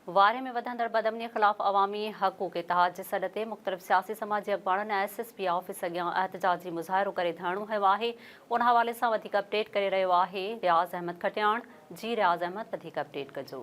वारे में वधंदड़ बदमनी ख़िलाफ़ अवामी हक़ूक़ इत्तेहाद जे सॾ ते मुख़्तलिफ़ सियासी समाजी अख़बारनि ऐं SSP ऑफिस अॻियां एहतजाजी मुज़ाहिरो करे धरणो हयो आहे। उन हवाले सां वधीक अपडेट करे रहियो आहे रियाज़ अहमद खटियाण। जी रियाज़ अहमद, वधीक अपडेट कजो।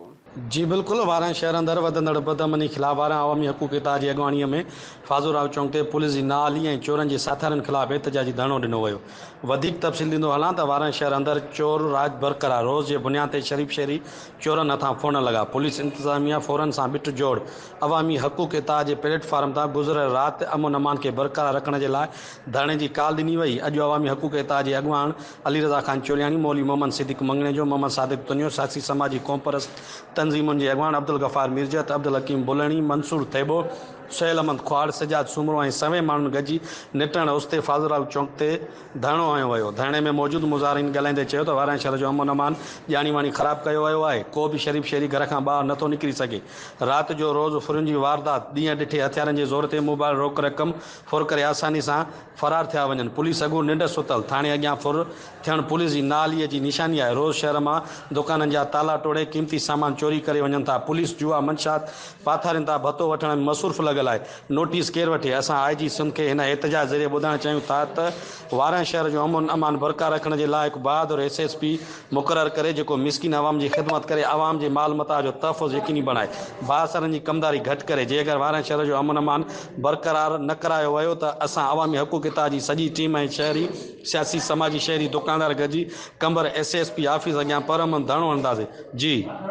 जी बिल्कुल, वारा शहर अंदर वधंदड़ बदमनी ख़िलाफ़ वारा अवामी हक़ूक़ इत्तेहाद जी अॻवाणीअ में फाज़ूराव चौक ते पुलिस जी नाअहली ऐं चोरनि जे साथियुनि ख़िलाफ़ एहतजाजी धरणो ॾिनो वियो। वधीक तफ़सील ॾींदो हलां त वारा शहर अंदर चोर राज बरक़रार रोज़ जे बुनियाद ते शरीफ़ शहरी चोरनि हथां फोन लॻा। पुलिस इंतज़ामिया फ़ौरन सां बिट जोड़ अवामी हक़ूक़ इत्तेहाद जे प्लेटफार्म तां गुज़िरियल राति अमन अमान खे बरक़रार रखण जे लाइ धरणे जी काल ॾिनी वई। अॼु अवामी हक़ूक़ इत्तेहाद जे अॻवान अली रज़ा ख़ान चोलियानी, मौलवी मोहम्मद सिद्दीक़ मंगणेजो, मोहम्मद सादिक तुनियो, सियासी समाजी क़ौमपरस्त तंज़ीमुनि जे अॻवान अब्दुल गफ़ार मिर्जत, अब्दुल हकीम बुलणी, मंसूर थेबो, सुहेल अहमद ख्वाड़, सजाद सुमरो ऐं सवें माण्हुनि गॾिजी निटण उस्ते फाज़ूराव चौक ते धरणो हयो वियो। धरणे में मौजूदु मुज़ाहिरीन ॻाल्हाईंदे चयो त वारा शहर जो अमन अमान ॼाणी वाणी ख़राब कयो वियो आहे। को बि शरीफ़ शहरी घर खां ॿाहिरि नथो निकिरी सघे। राति जो रोज़ फुरियुनि जी वारदात, ॾींहं ॾिठे हथियारनि जे ज़ोर ते मोबाइल रोक रक़म फुर करे आसानी सां फ़रार थिया वञनि। पुलिस अॻु निंड सुतल, थाणे अॻियां फुर थियणु पुलिस जी नाअहलीअ जी निशानी आहे। रोज़ शहर मां दुकाननि जा ताला तोड़े क़ीमती सामान चोरी करे वञनि था। पुलिस जुआ मंशात पाथारनि था भतो वठण में मसरूफ़ लॻल आहे। नोटिस केरु वठे? असां IG सिंध खे हिन एहतजाज ज़रिए ॿुधाइणु चाहियूं था त वारा शहर जो अमन अमान बरक़रार रखण जे लाइ हिकु बहादुर SSP मुक़ररु करे जेको मिसकिन अवाम जी ख़िदमत करे, अवाम जे माल मता जो तहफ़ुज़ यकीनी बणाए, बासरनि जी कमदारी घटि करे। जेकर वारा शहर जो अमन अमान बरक़रार न करायो वियो त असां अवामी हक़ूक़ इत्तेहाद जी सॼी टीम ऐं शहरी सियासी समाजी शहरी दुकानदार गॾिजी कंबर SSP ऑफिस अॻियां परअमन धरणो हणंदासीं। जी।